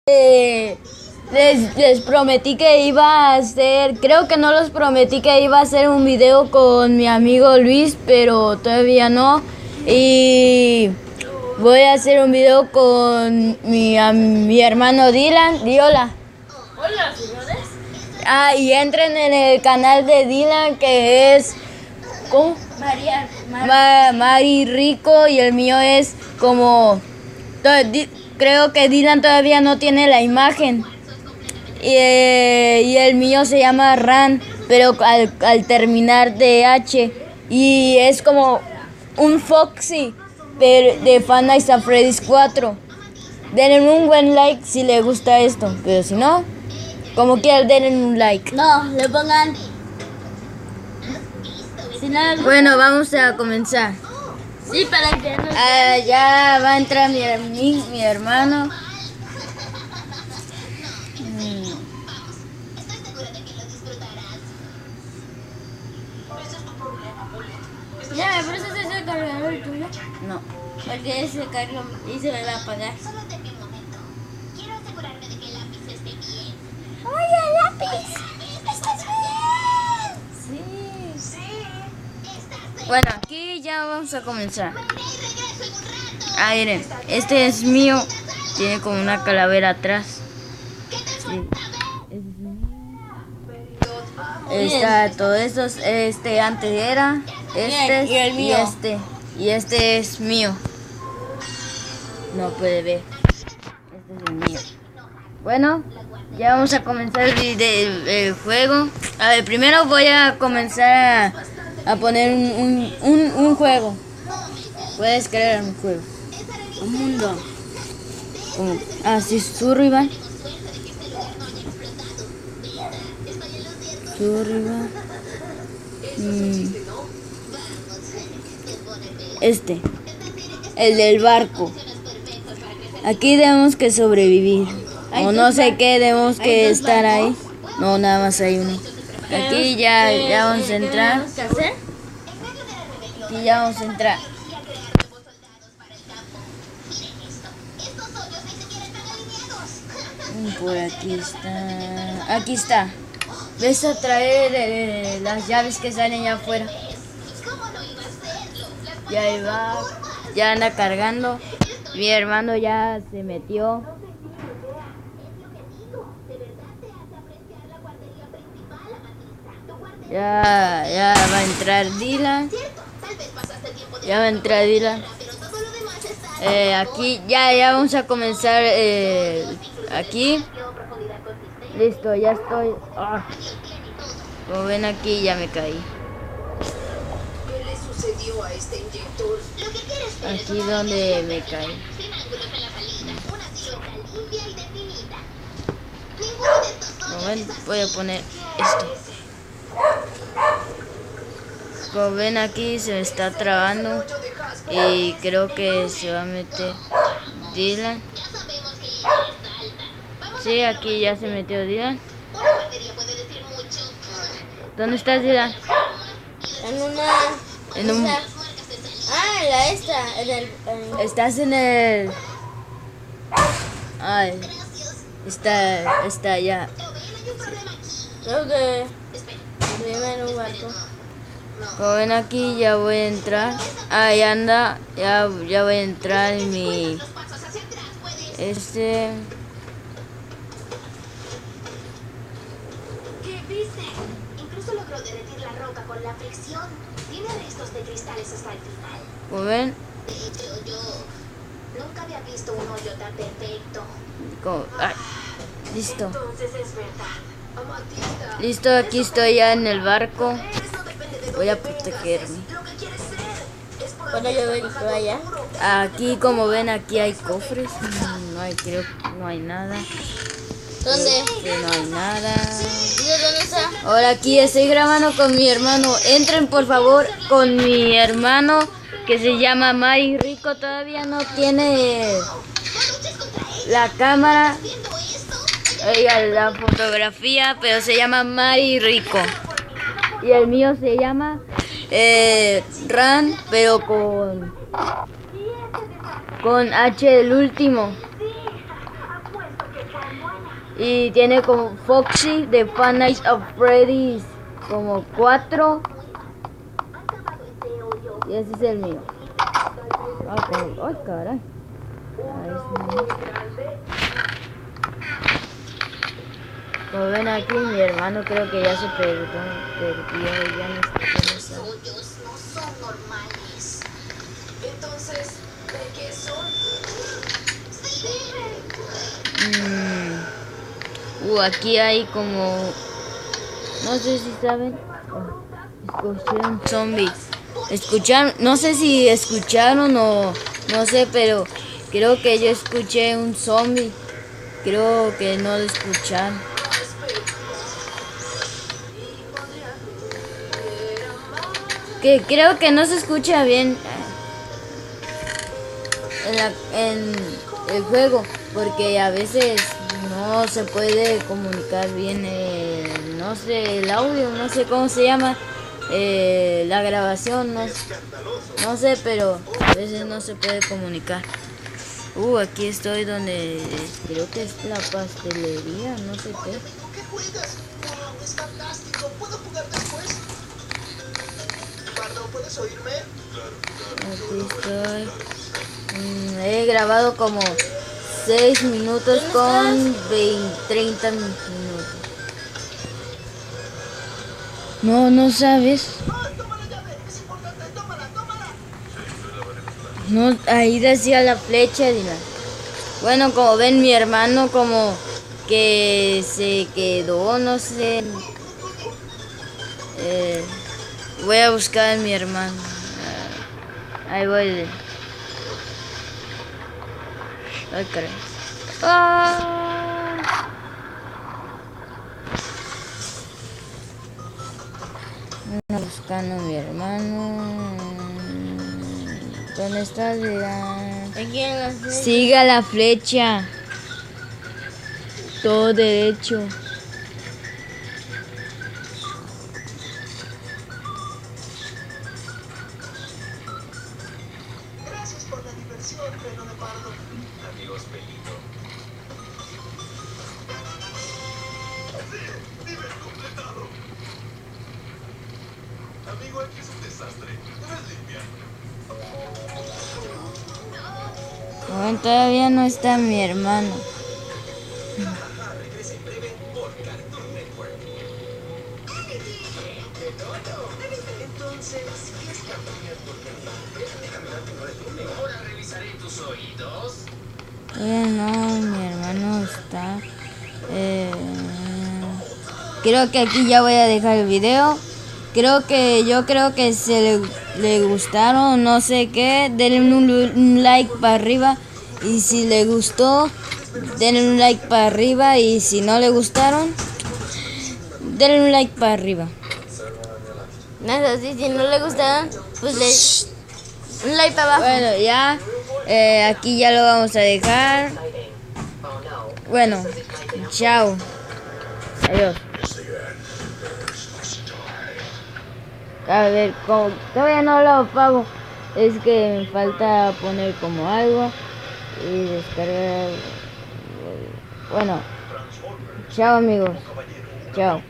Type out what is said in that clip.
Les prometí que iba a hacer, creo que no les prometí que iba a hacer un video con mi amigo Luis, pero todavía no. Y voy a hacer un video con mi hermano Dylan. Di hola. Hola, señores. Y entren en el canal de Dylan, que es ¿cómo? Mari Rico, y el mío es como creo que Dylan todavía no tiene la imagen. Y el mío se llama Ran, pero al terminar de H. Y es como un Foxy de Five Nights at Freddy's 4. Denle un buen like si les gusta esto, pero si no, como quieran, denle un like. No, le pongan. Si no, Bueno, vamos a comenzar. sí, para que no. Ya va a entrar mi hermano. Ya, pero ese es el cargador tuyo. No. Porque ese carga y se me va a apagar. Solo denme un momento. Quiero asegurarme de que el lápiz esté bien. ¡Oye, lápiz! ¿Estás bien? Sí. Bueno, aquí ya vamos a comenzar. Iré y regreso en un rato. Miren, este es mío. Tiene como una calavera atrás. Sí. Está todo esto, antes era, Bien, y el mío. y este es mío. No puede ver. Este es el mío. Bueno, ya vamos a comenzar el juego. A ver, primero voy a comenzar a poner un juego. Puedes crear un juego. Un mundo. Como, sí, surro, Iván. Surriba. El del barco. Aquí tenemos que sobrevivir. O no sé qué, tenemos que estar ahí. No, nada más hay uno. Aquí ya vamos a entrar. ¿Qué hacer? Aquí ya vamos a entrar. Por aquí está. Aquí está. Ves a traer las llaves que salen allá afuera. Ya ahí va. Ya anda cargando. Mi hermano ya se metió. Ya va a entrar Dylan. Ya va a entrar Dylan. Aquí ya vamos a comenzar. Aquí. Listo, ya estoy. Como ven aquí, ya me caí. ¿Qué le sucedió a este inyector? Lo que quieres Aquí donde me caí. triángulos en la salida. Una silueta limpia y definida. Ninguno de estos dos. Como ven, voy a poner esto. Como ven aquí, se me está trabando. Y creo que se va a meter Dylan. Ya sabemos que ella es alta. Sí, aquí ya se metió Dylan. Una guardería puede decir mucho. ¿Dónde estás, Dylan? En una. En un... En la esta. Estás en el... Ay, está allá. Creo que. Vive en un barco. Como ven aquí, ya voy a entrar. Ahí anda, ya voy a entrar en mi... ¿Qué viste? Incluso logró derretir la roca con la fricción. Tiene restos de cristales hasta el final. Como ven, De hecho, yo nunca había visto un hoyo tan perfecto. listo. Entonces es verdad. Amatista. Listo, aquí estoy ya en el barco. Eso depende de Voy a dónde vengas, protegerme. es lo que quieres ser. Es por Cuando yo voy por allá. Aquí, como ven, aquí hay cofres. No hay, creo que no hay nada. ¿Dónde? No hay nada. ¿Y de dónde está? Ahora aquí estoy grabando con mi hermano. Entren por favor con mi hermano que se llama Mari Rico. Todavía no tiene la cámara, la fotografía, pero se llama Mari Rico. Y el mío se llama Ran, pero con H el último. Y tiene como Foxy de Five Nights at Freddy's como 4. Y ese es el mío. Ay, caray. Como ven aquí, mi hermano creo que ya se perdió, ya no está. Los suyos no son normales. Entonces, ¿de qué son? Aquí hay como, no sé si saben, escuché un zombie. Escucharon, no sé si escucharon o no sé, pero creo que yo escuché un zombie. Creo que no lo escucharon. Que creo que no se escucha bien en el juego, porque a veces no se puede comunicar bien no sé, el audio, no sé cómo se llama, la grabación, no sé, pero a veces no se puede comunicar. Aquí estoy donde creo que es la pastelería, no sé qué. ¿Qué juegas? Wow, es fantástico. ¿Puedo jugar después? Pardo, ¿puedes oírme? Aquí estoy. He grabado como 6 minutos con 30 minutos. No sabes. ¡Ah, toma la llave! Es importante, tómala. No, ahí decía la flecha, Dylan. Bueno, como ven, mi hermano como que se quedó, no sé. Voy a buscar a mi hermano. Ahí voy. Ay, caray. Buscando a mi hermano. ¿Dónde está? Aquí en la flecha. Siga la flecha. Todo derecho. Gracias por la diversión, freno de Pardo. Amigos Pelito. Nivel completado. Amigo, aquí es un desastre. Debes limpiar. Bueno, todavía no está mi hermano. Regresa en breve por Cartoon Network. Entonces, ¿qué es Cartoon Network? Déjame caminar por el túnel. Ahora revisaré tus oídos. No, mi hermano está. Creo que aquí ya voy a dejar el video. Yo creo que se le gustaron, no sé qué. Denle un like para arriba. Y si le gustó, denle un like para arriba. Y si no le gustaron, denle un like para arriba. Nada, si no le gustaron, pues un like para abajo. Bueno, ya. Aquí ya lo vamos a dejar. Bueno, chao. Adiós. A ver, todavía no lo apago. Es que me falta poner como algo y descargar. Bueno, chao amigos. Chao.